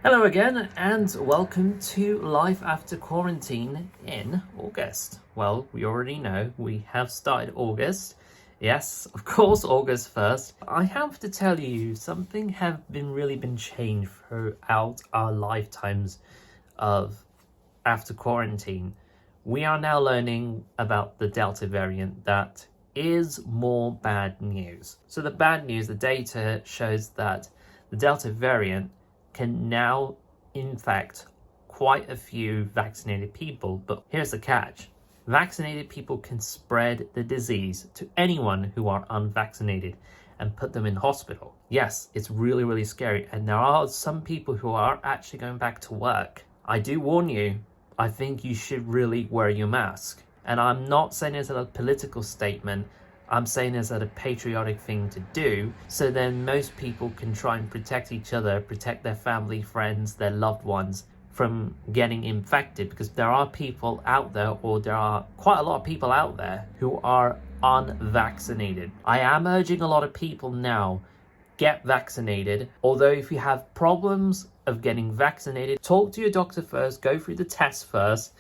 Hello again, and welcome to Life After Quarantine in August. Well, we already know we have started August. Yes, of course, August 1st. I have to tell you, something have really been changed throughout our lifetimes of after quarantine. We are now learning about the Delta variant that is more bad news. So the bad news, the data shows that the Delta variant can now infect quite a few vaccinated people. But here's the catch. Vaccinated people can spread the disease to anyone who are unvaccinated and put them in hospital. Yes, it's really scary. And there are some people who are actually going back to work. I do warn you, I think you should really wear your mask. And I'm not saying this as a political statement. I'm saying this as a patriotic thing to do, so then most people can try and protect each other, protect their family, friends, their loved ones from getting infected, because there are people out there, or there are quite a lot of people out there who are unvaccinated. I am urging a lot of people now, get vaccinated. Although if you have problems of getting vaccinated, talk to your doctor first, go through the test first,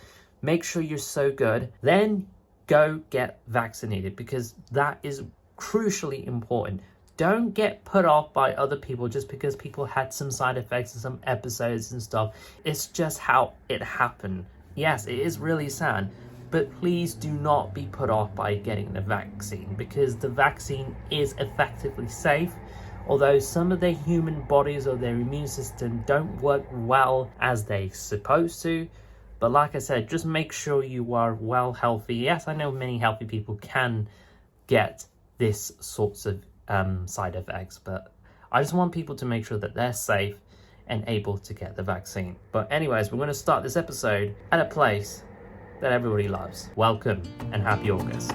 make sure you're so good, then go get vaccinated, because that is crucially important. Don't get put off by other people just because people had some side effects and some episodes and stuff. It's just how it happened. Yes, it is really sad, but please do not be put off by getting the vaccine, because the vaccine is effectively safe. Although some of their human bodies or their immune system don't work well as they're supposed to. But like I said, just make sure you are well healthy. Yes, I know many healthy people can get this sorts of side effects, but I just want people to make sure that they're safe and able to get the vaccine. But anyways, we're going to start this episode at a place that everybody loves. Welcome and happy August.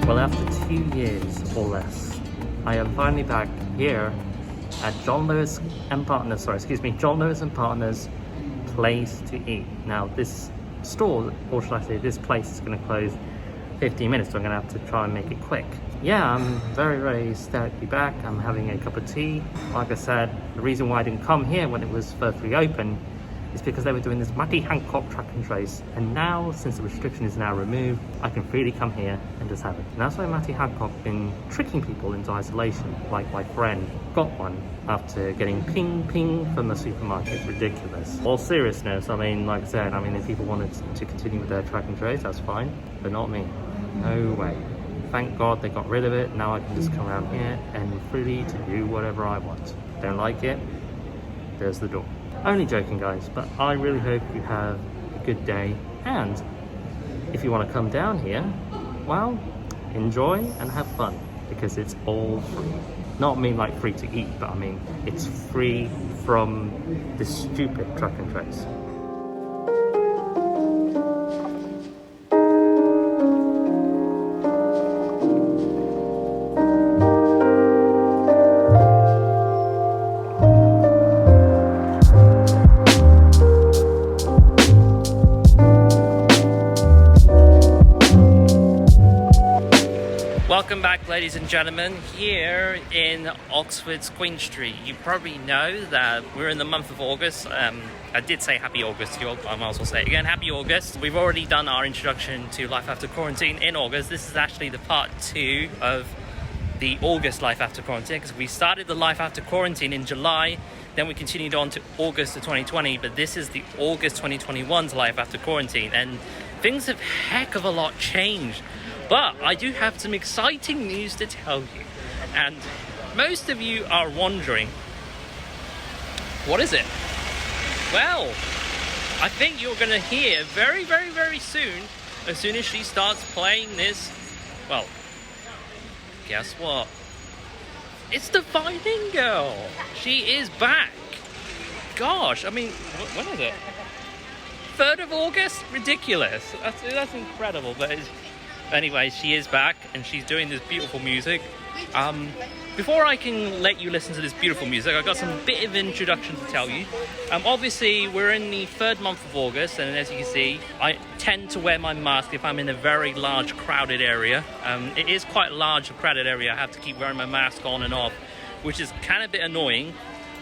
Well, after 2 years or less, I am finally back here at John Lewis and Partners place to eat. Now, this store, or should I say this place, is going to close 15 minutes, so I'm going to have to try and make it quick. Yeah, I'm very ecstatic to be back. I'm having a cup of tea. Like I said, the reason why I didn't come here when it was first reopened is because they were doing this Matty Hancock track and trace, and now, since the restriction is now removed, I can freely come here and just have it. And that's why Matty Hancock been tricking people into isolation, like my friend got one after getting ping from the supermarket. It's ridiculous. All seriousness, I mean, like I said, if people wanted to continue with their track and trace, that's fine, but not me. No way. Thank God they got rid of it. Now I can just come around here and freely to do whatever I want. Don't like it? There's the door. Only joking, guys, but I really hope you have a good day, and if you want to come down here, well, enjoy and have fun, because it's all free. Not like free to eat, but it's free from this stupid track and trace. Welcome back, ladies and gentlemen, here in Oxford's Queen Street. You probably know that we're in the month of August. I did say happy August to you all, I might as well say it again, happy August. We've already done our introduction to Life After Quarantine in August. This is actually the part 2 of the August Life After Quarantine, because we started the Life After Quarantine in July, then we continued on to August of 2020, but this is the August 2021's Life After Quarantine, and things have heck of a lot changed. But I do have some exciting news to tell you. And most of you are wondering, what is it? Well, I think you're going to hear very soon, as soon as she starts playing this. Well, guess what? It's the Violin Girl. She is back. Gosh, when is it? 3rd of August? Ridiculous. That's incredible, but Anyway, she is back and she's doing this beautiful music. Before I can let you listen to this beautiful music, I've got some bit of introduction to tell you. Obviously, we're in the 3rd month of August, and as you can see, I tend to wear my mask if I'm in a very large, crowded area. It is quite a large, crowded area. I have to keep wearing my mask on and off, which is kind of a bit annoying.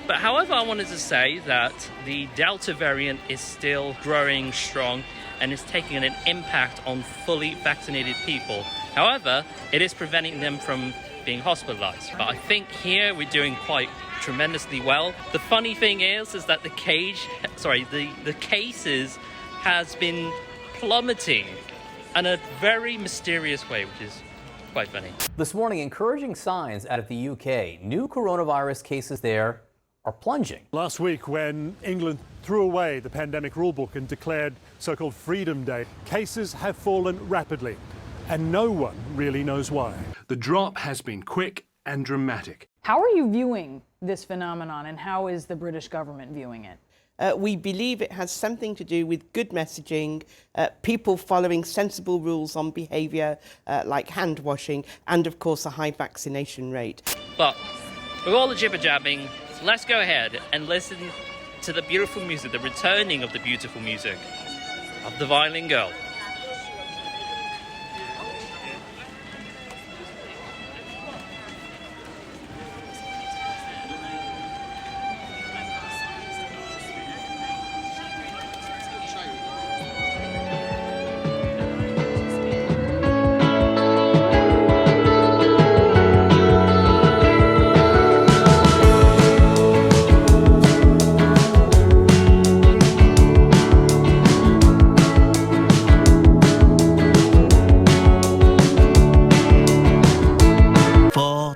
But however, I wanted to say that the Delta variant is still growing strong and is taking an impact on fully vaccinated people. However, it is preventing them from being hospitalized. But I think here we're doing quite tremendously well. The funny thing is that the cases has been plummeting in a very mysterious way, which is quite funny. This morning, encouraging signs out of the UK. New coronavirus cases there are plunging. Last week, when England threw away the pandemic rulebook and declared so-called Freedom Day, cases have fallen rapidly, and no one really knows why. The drop has been quick and dramatic. How are you viewing this phenomenon, and how is the British government viewing it? We believe it has something to do with good messaging, people following sensible rules on behaviour like hand washing, and of course a high vaccination rate. But with all the jibber-jabbing, let's go ahead and listen to the beautiful music, the returning of the beautiful music of the Violin Girl.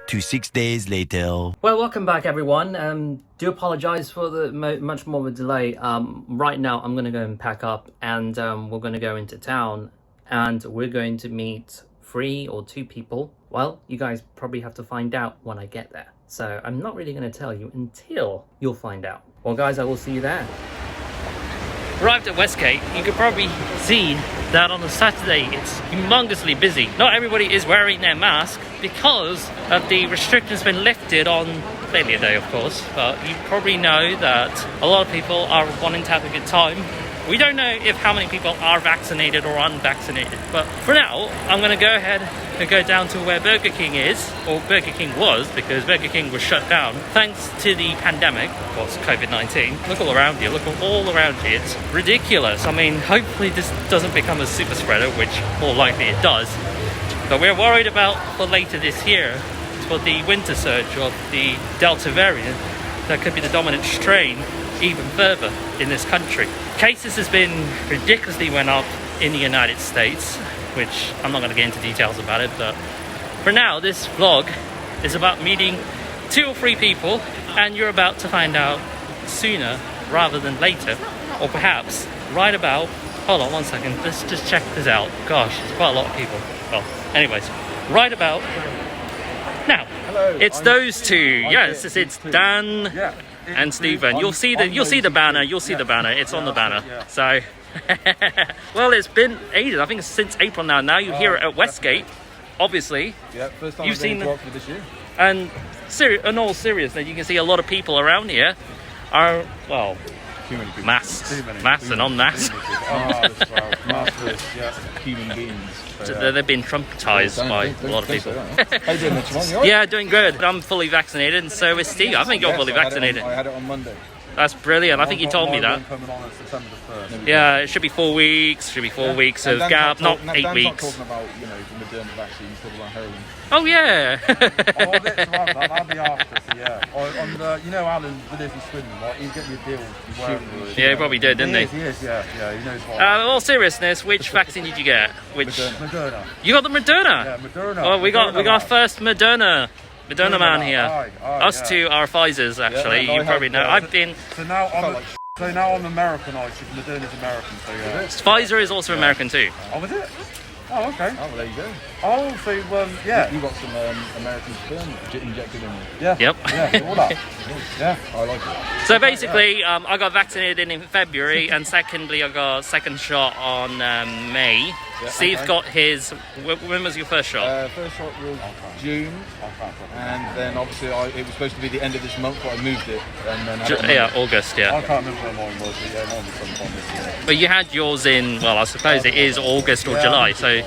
To 6 days later. Well, welcome back, everyone. Do apologise for the much more of a delay. Right now, I'm going to go and pack up, and we're going to go into town, and we're going to meet 3 or 2 people. Well, you guys probably have to find out when I get there. So I'm not really going to tell you until you'll find out. Well, guys, I will see you there. Arrived at Westgate, you could probably see that on a Saturday it's humongously busy. Not everybody is wearing their mask because of the restrictions been lifted on Failure Day, of course, but you probably know that a lot of people are wanting to have a good time. We don't know if how many people are vaccinated or unvaccinated, but for now I'm going to go ahead and go down to where Burger King is, or Burger King was, because Burger King was shut down thanks to the pandemic, of course, COVID-19. Look all around you, look all around you, it's ridiculous. I mean, hopefully this doesn't become a super spreader, which more likely it does, but we're worried about for later this year, for the winter surge of the Delta variant, that could be the dominant strain even further in this country. Cases has been ridiculously went up in the United States, which I'm not going to get into details about it, but for now this vlog is about meeting 2 or 3 people, and you're about to find out sooner rather than later, or perhaps right about, hold on one second, let's just check this out. Gosh, there's quite a lot of people. Well, anyways, right about now. Hello, it's those 2. Yes, it's Dan and Stephen. You'll see the banner. You'll see the banner. It's on the banner. So, well, it's been ages. I think it's since April now. Now you hear it at Westgate, obviously. Yeah, first time you've seen to Oxford this year. And in all seriousness, you can see a lot of people around here are, well, masked and unmasked. Human beings. So they've been traumatized by a lot of people. How you doing, Shemon? Yeah, doing good. I'm fully vaccinated, and so is Steve. I think you're fully vaccinated. I had it on Monday. That's brilliant. I think you told me that. Coming on September the 1st. Yeah, it should be 4 weeks. Should be 4 weeks of gap, not 8 weeks. Dan's not talking about, the Moderna vaccine, he's talking about heroin. Oh yeah. I'll be after, so yeah. On the, Alan, with his swimming, like, he's getting a deal. Yeah, he probably did, didn't he? He is, yeah, he knows what. In all seriousness, which vaccine did you get? Which? Moderna. You got the Moderna? Yeah, Moderna. Well, we got our first Moderna man here. Us 2 are Pfizer's, actually. Yeah, you probably know. I've been. So now I'm Americanised. Moderna's American, so yeah. Pfizer is also American too. Oh, is it? Oh, okay. Oh, well, there you go. Oh, so, yeah. You got some American sperm injected in you. Yeah. Yep. Yeah, all that. Yeah. I like it. So basically, I got vaccinated in February, and secondly, I got a second shot on May. Yeah, Steve's okay. got his. When was your first shot? First shot was June, and then obviously it was supposed to be the end of this month, but I moved it. And then August. I Yeah. can't remember when mine was, but yeah, mine was sometime this year. But you had yours in. Well, I suppose it is August or July. So,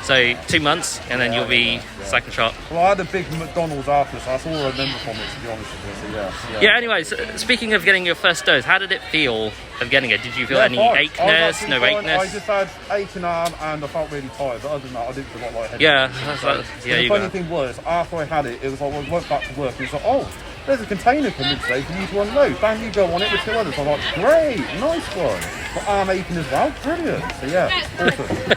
so 2 months, and then you'll be second shot. Well, I had a big McDonald's after, so that's all I remember from it, to be honest with you. So, Yeah. Anyways, speaking of getting your first dose, how did it feel of getting it? Did you feel any fine. acheness? No I acheness? just had aching arm and I felt really tired, but other than that, I didn't feel like headache. Yeah, The funny thing was, after I had it, it was like, I went back to work and it was like, oh, there's a container coming today for you to unload. Bang, you go on it with 2 others. I'm like, great, nice one. But arm aching as well, brilliant. So yeah, awesome.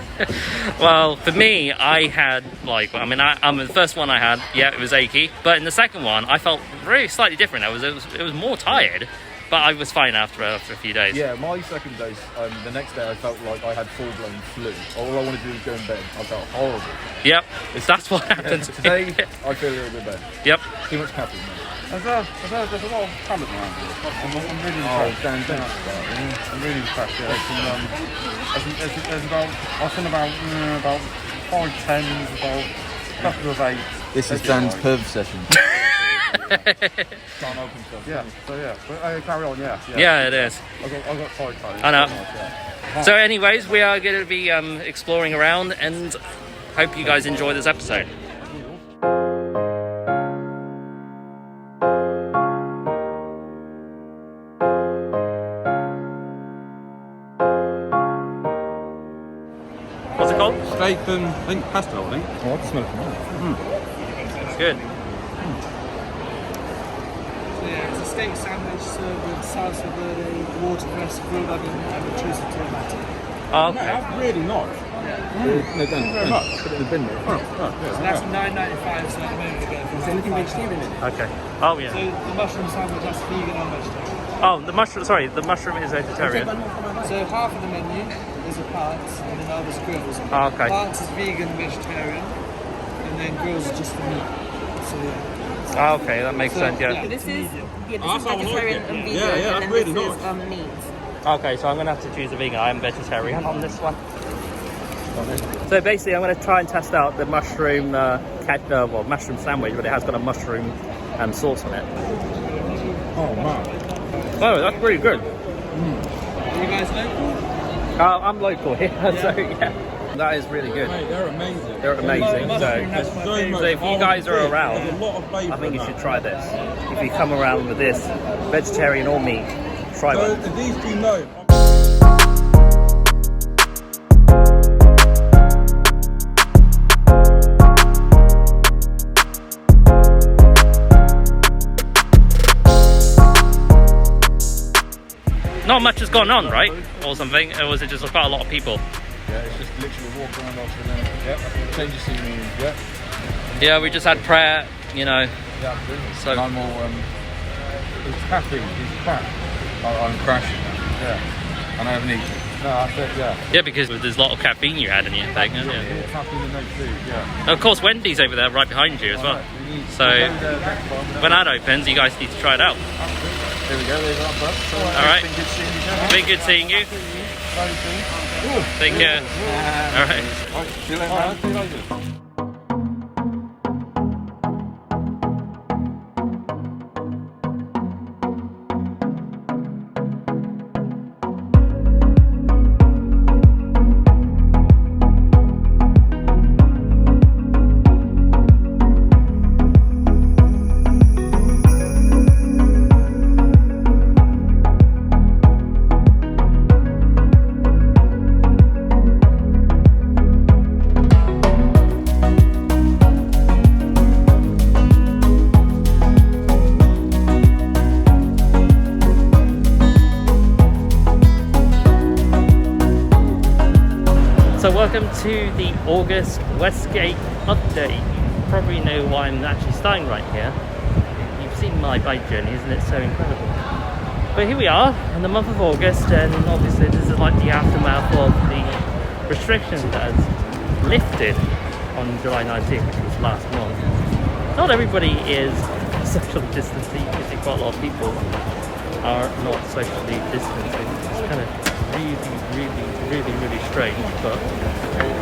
Well, for me, I had the first one I had, it was achy, but in the second one, I felt really slightly different. It was more tired, but I was fine after a few days. Yeah, my second dose, the next day I felt like I had full-blown flu. All I wanted to do was go in bed. I felt horrible. Yep, that's what happened. Today, I feel a little bit better. Yep. Too much caffeine, man. There's a lot of talent around here. I'm really impressed. I'm really impressed. Yeah, there's about, I've seen about 5 10s, about a couple of 8. This is Dan's perv session. Yeah, so yeah, but carry on, yeah. Yeah, it is. I got tired. I know. So anyways, we are going to be exploring around, and hope you guys enjoy this episode. What's it called? Steak and I think pasta, I think. Oh, I can smell it from here. It's good. Yeah, it's a steak sandwich served with salsa verde, watercress, grilled onion, and a juicy tomato. Oh, okay. That's really nice. No, Dan, put it in the bin there. So that's $9.95, so at the moment we're going for. Is anything vegetarian in it? Okay. Oh, yeah. So the mushroom sandwich, that's vegan or vegetarian. Oh, the mushroom is vegetarian. So half of the menu is a parts, and then the other's grills. Oh, okay. Parts is vegan, vegetarian, and then grills is just the meat. So yeah. Oh, okay, that makes sense, yeah. This is vegetarian and vegan, and then this is meat. Okay, so I'm going to have to choose a vegan. I am vegetarian on this one. So basically, I'm going to try and test out the mushroom mushroom sandwich, but it has got a mushroom sauce on it. Oh man. Oh, that's pretty good. Are you guys local? I'm local here, so yeah. That is really good. Mate, they're amazing. They're amazing. So if you guys are around, There's a lot of flavour I think in you should that. try this. If you come around with this, vegetarian or meat, try So one. these two know. Not much has gone on, right? Or something? Or was it just quite a lot of people? Yeah, it's just literally walk around after then. Yep, change the scenery. Yep. Yeah, we just had prayer, Yeah, absolutely. So- And I'm all, it's caffeine, it's crap. I'm crashing. Yeah. And I haven't eaten. No, that's it, yeah. Yeah, because there's a lot of caffeine you had in your thing, isn't it? More caffeine than no food, yeah. Of course, Wendy's over there right behind you as well. So when that opens, you guys need to try it out. There we go, there's our bus. All right. Been good seeing you, John. Been good seeing you. Take care. All right. See you later, man. So welcome to the August Westgate update. You probably know why I'm actually starting right here. You've seen my bike journey, isn't it so incredible? But here we are in the month of August, and obviously this is like the aftermath of the restrictions that has lifted on July 19th, which was last month. Not everybody is socially distancing. You can see quite a lot of people are not socially distancing. It's kind of really strange, but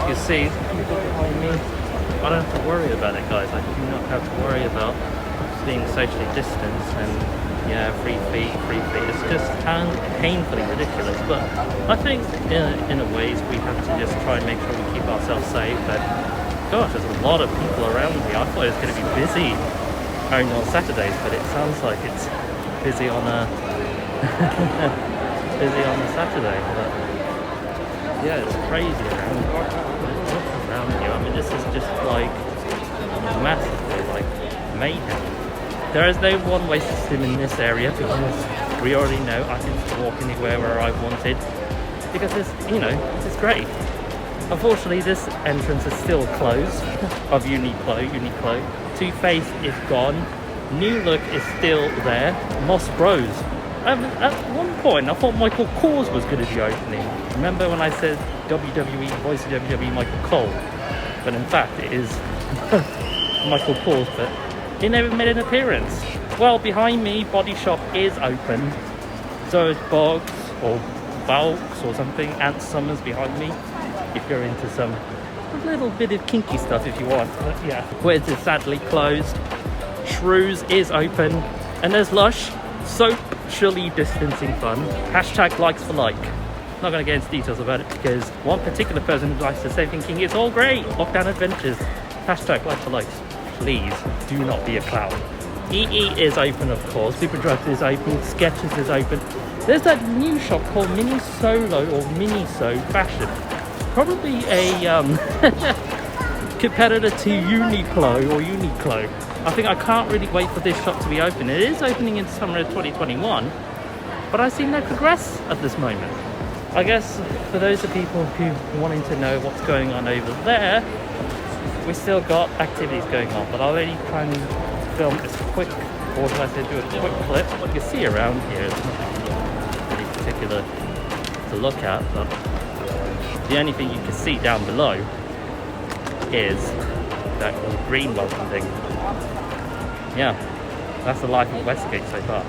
you see people behind me. I don't have to worry about it, guys. I do not have to worry about being socially distanced and yeah, 3 feet. It's just painfully ridiculous. But I think in a ways we have to just try and make sure we keep ourselves safe. And gosh, there's a lot of people around me. I thought it was going to be busy only on Saturdays, but it sounds like it's busy on a Saturday. But yeah, it's crazy around here. I mean, this is just like massively like mayhem. There is no one-way system in this area because we already know I can just walk anywhere where I wanted because it's, you know, it's great. Unfortunately, this entrance is still closed of Uniqlo. Too Faced is gone. New Look is still there. Moss Bros. At one point, I thought Michael Kors was going to be opening. Remember when I said WWE, voice of WWE Michael Cole? But in fact, it is Michael Kors, but he never made an appearance. Well, behind me, Body Shop is open. So is Boggs or Valks or something. Ant Summers behind me. If you're into some little bit of kinky stuff, if you want. But yeah, Wiz is sadly closed. Shrews is open, and there's Lush. Socially distancing fun. Hashtag likes for like. Not going to get into details about it because one particular person likes to say thinking it's all great. Lockdown adventures. Hashtag like for likes. Please do not be a clown. EE is open, of course. Superdrugs is open. Skechers is open. There's that new shop called Mini Solo or Miniso Fashion. Probably a competitor to Uniqlo or Uniqlo. I think I can't really wait for this shop to be open. It is opening in summer of 2021, but I see no progress at this moment. I guess for those of people who are wanting to know what's going on over there, we still got activities going on, but I'll only try and film this quick, or should I say do a quick clip. You can see around here, it's nothing really particular to look at, but the only thing you can see down below is that little green welcome thing. Yeah, that's the life of Westgate so far.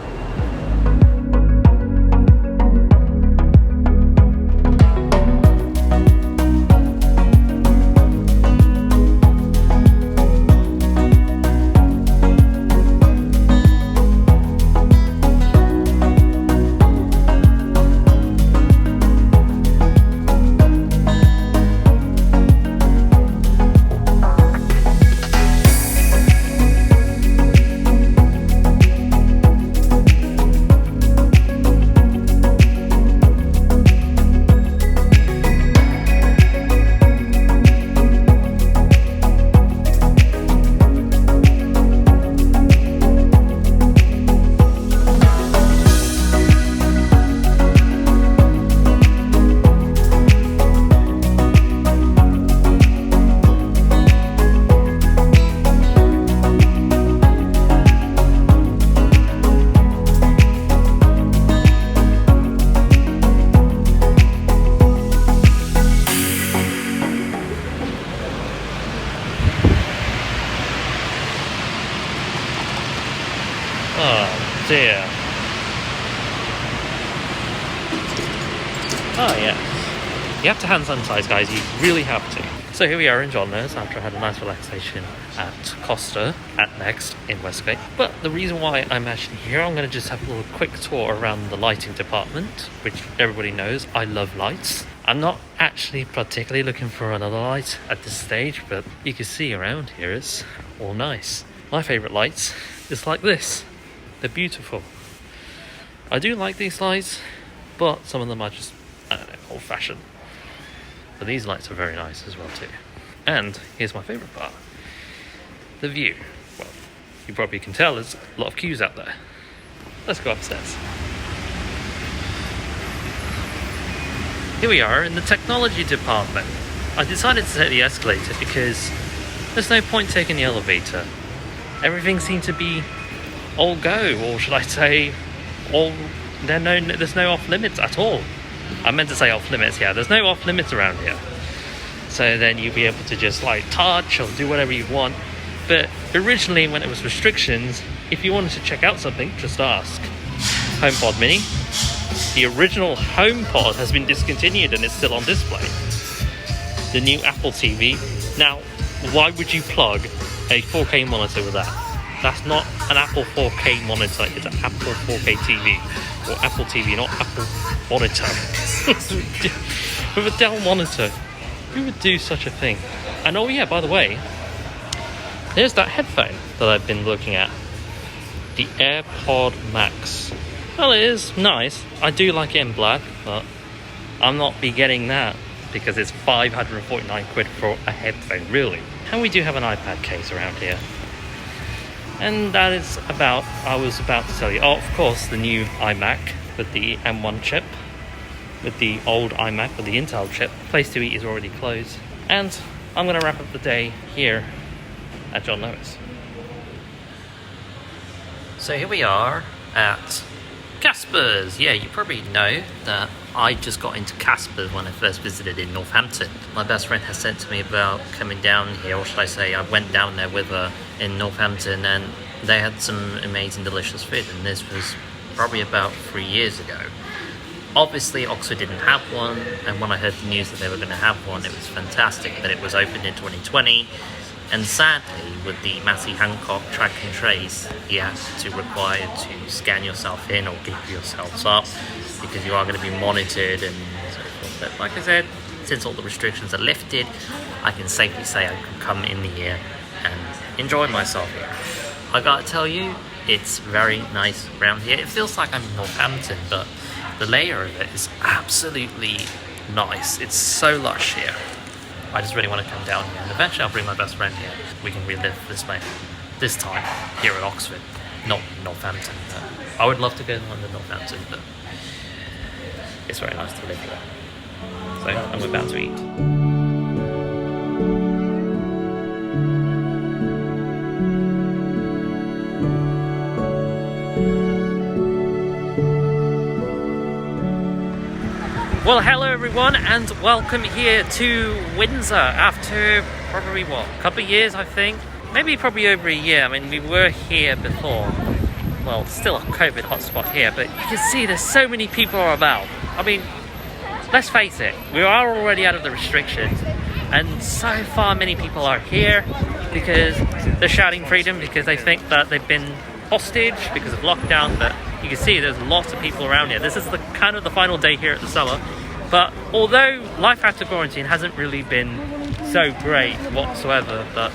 Oh dear. Oh yeah. You have to hand sanitize, guys, you really have to. So here we are in John Lewis after I had a nice relaxation at Costa at Next in Westgate. But the reason why I'm actually here, I'm going to just have a little quick tour around the lighting department, which everybody knows I love lights. I'm not actually particularly looking for another light at this stage, but you can see around here it's all nice. My favourite lights is like this. They're beautiful. I do like these lights, but some of them are just, I don't know, old-fashioned. But these lights are very nice as well too. And here's my favourite part. The view. Well, you probably can tell there's a lot of queues out there. Let's go upstairs. Here we are in the technology department. I decided to take the escalator because there's no point taking the elevator. Everything seemed to be all go, or should I say all, there's no off limits at all. I meant to say off limits, yeah, there's no off limits around here. so then you'll be able to just like touch or do whatever you want. But originally, when it was restrictions, if you wanted to check out something, just ask. HomePod Mini. The original HomePod has been discontinued and it's still on display. The new Apple TV. Now, why would you plug a 4K monitor with that? That's not an Apple 4K monitor, it's an Apple 4K TV. Or Apple TV, not Apple monitor. With a Dell monitor, who would do such a thing? And oh yeah, by the way, there's that headphone that I've been looking at. The AirPod Max. Well, it is nice. I do like it in black, but I'm not be getting that because it's 549 quid for a headphone, really. And we do have an iPad case around here. And that is about, I was about to tell you, oh, of course, the new iMac with the M1 chip, with the old iMac with the Intel chip. Place to Eat is already closed. And I'm going to wrap up the day here at John Lewis. So here we are at Kaspas. Yeah, you probably know that I just got into Kaspas when I first visited in Northampton. My best friend has said to me about coming down here, or should I say I went down there with her in Northampton, and they had some amazing delicious food, and this was probably about 3 years ago. Obviously Oxford didn't have one, and when I heard the news that they were going to have one, it was fantastic that it was opened in 2020. And sadly, with the Matthew Hancock track and trace, you have to require to scan yourself in or give yourselves up because you are going to be monitored and so forth. But like I said, since all the restrictions are lifted, I can safely say I can come in here and enjoy myself here. I gotta tell you, it's very nice around here. It feels like I'm in Northampton, but the layer of it is absolutely nice. It's so lush here. I just really want to come down here, and eventually I'll bring my best friend here. We can relive this moment, this time here at Oxford, not Northampton. I would love to go to London, Northampton, but it's very nice to live here. So I'm about to eat. Well, hello everyone, and welcome here to Windsor after probably what, a couple of years, I think, maybe probably over a year. I mean, we were here before. Well, still a COVID hotspot here, but you can see there's so many people about. I mean, let's face it, we are already out of the restrictions, and so far many people are here because they're shouting freedom because they think that they've been hostage because of lockdown. But you can see there's lots of people around here. This is the kind of the final day here at the summer. But although life after quarantine hasn't really been so great whatsoever, but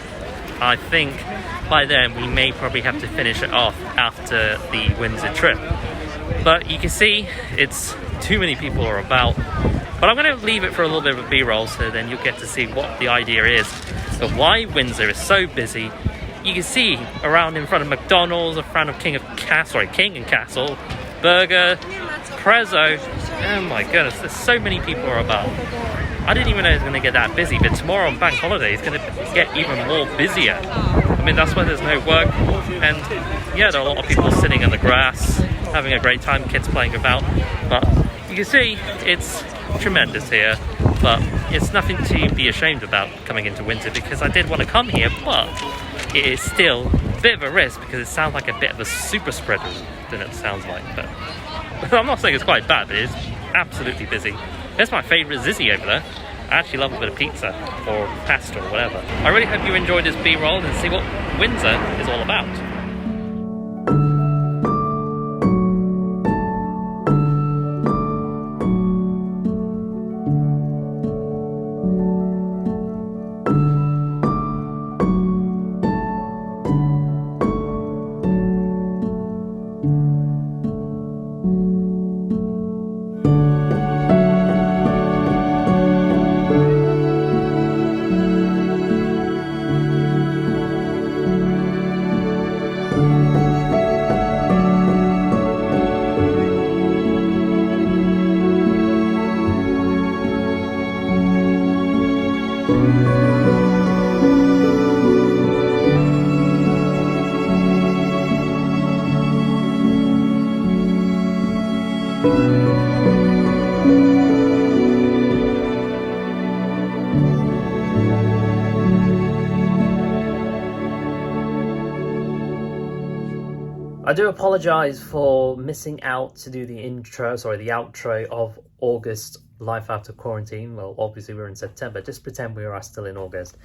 I think by then we may probably have to finish it off after the Windsor trip. But you can see it's too many people are about. But I'm going to leave it for a little bit of a B-roll, so then you'll get to see what the idea is of why Windsor is so busy. You can see around in front of McDonald's, in front of King and Castle, Burger, Prezzo. Oh my goodness, there's so many people are about. I didn't even know it was going to get that busy, but tomorrow on bank holiday it's going to get even more busier. I mean, that's why there's no work, and yeah, there are a lot of people sitting in the grass, having a great time, kids playing about. But you can see it's tremendous here, but it's nothing to be ashamed about coming into winter, because I did want to come here, but it is still a bit of a risk because it sounds like a bit of a super spreader than it sounds like. But I'm not saying it's quite bad, but it's absolutely busy. There's my favourite Zizzy over there. I actually love a bit of pizza or pasta or whatever. I really hope you enjoyed this B-roll and see what Windsor is all about. I do apologize for missing out to do the outro of August Life After Quarantine. Well, obviously we're in September, just pretend we are still in August.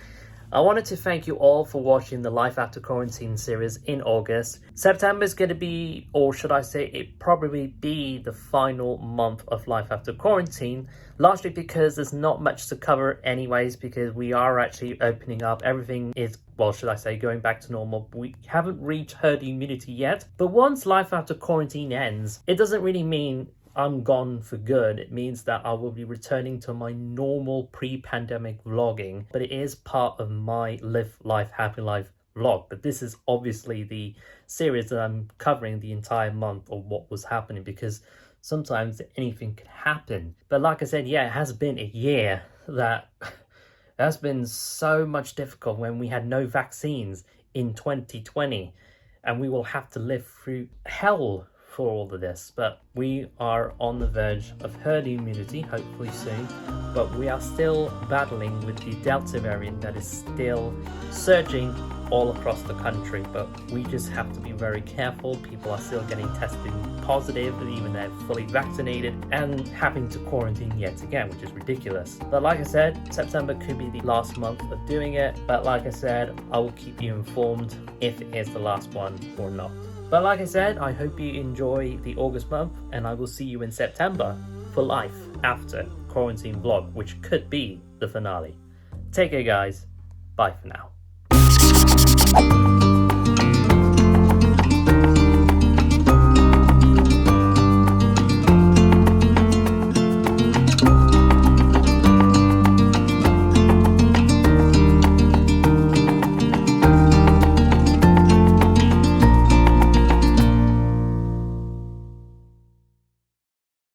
I wanted to thank you all for watching the Life After Quarantine series in August. September is going to be, or should I say, it probably be the final month of Life After Quarantine, largely because there's not much to cover anyways, because we are actually opening up. Everything is, well, should I say, going back to normal. We haven't reached herd immunity yet, but once Life After Quarantine ends, it doesn't really mean I'm gone for good. It means that I will be returning to my normal pre-pandemic vlogging, but it is part of my Live Life Happy Life vlog. But this is obviously the series that I'm covering the entire month of what was happening, because sometimes anything could happen. But like I said, yeah, it has been a year that has been so much difficult when we had no vaccines in 2020, and we will have to live through hell for all of this. But we are on the verge of herd immunity, hopefully soon, but we are still battling with the Delta variant that is still surging all across the country. But we just have to be very careful. People are still getting tested positive, even they're fully vaccinated, and having to quarantine yet again, which is ridiculous. But like I said, September could be the last month of doing it, but like I said, I will keep you informed if it is the last one or not. But like I said, I hope you enjoy the August month, and I will see you in September for Life After Quarantine vlog, which could be the finale. Take care, guys. Bye for now.